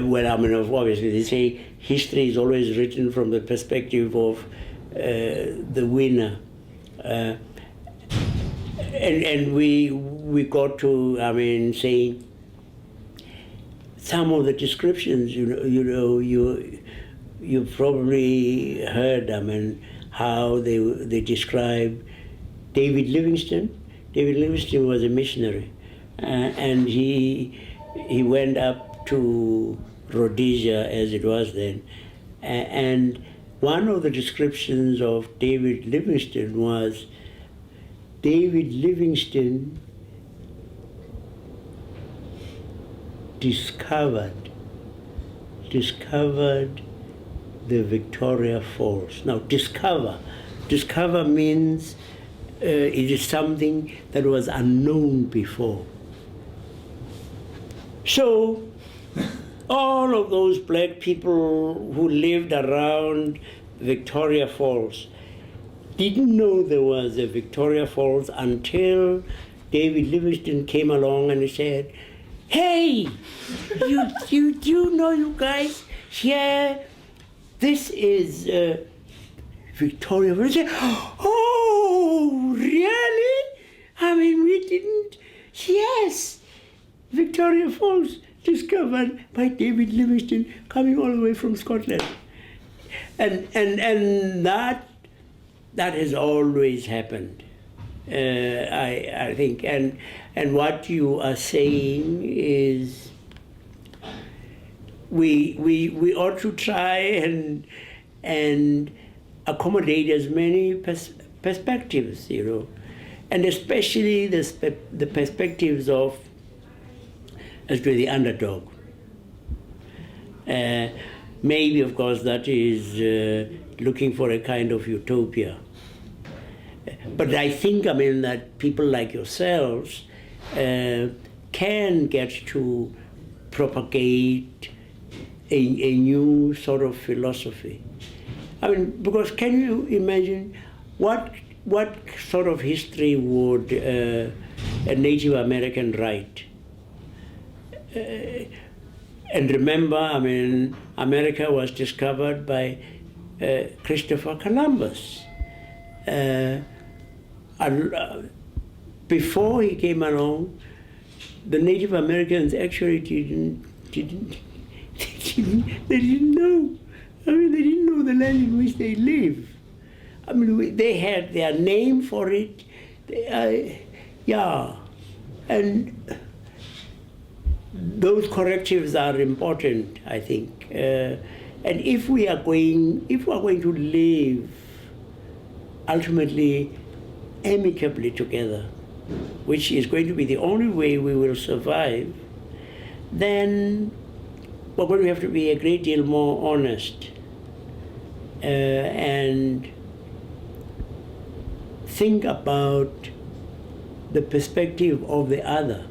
Well, I mean, obviously they say history is always written from the perspective of the winner. And we got to, I mean, saying some of the descriptions, you've probably heard, I mean, how they describe David Livingstone. David Livingstone was a missionary, and he went up to Rhodesia, as it was then, and one of the descriptions of David Livingstone was David Livingstone discovered the Victoria Falls. Now, discover means it is something that was unknown before. So, all of those black people who lived around Victoria Falls didn't know there was a Victoria Falls until David Livingstone came along and he said, "Hey, you know, you guys, here, this is Victoria Falls." Said, "Oh, really? I mean, we didn't." Yes, Victoria Falls, discovered by David Livingstone, coming all the way from Scotland, and that has always happened. I think, and what you are saying is, we ought to try and accommodate as many perspectives, and especially the perspectives of, as to the underdog. Maybe, of course, that is looking for a kind of utopia. But I think, I mean, that people like yourselves can get to propagate a new sort of philosophy. I mean, because can you imagine what sort of history would a Native American write? And remember, I mean, America was discovered by Christopher Columbus. Before he came along, the Native Americans actually didn't know. I mean, they didn't know the land in which they live. I mean, they had their name for it. And those correctives are important, I think. And if we are going to live ultimately amicably together, which is going to be the only way we will survive, then we're going to have to be a great deal more honest and think about the perspective of the other.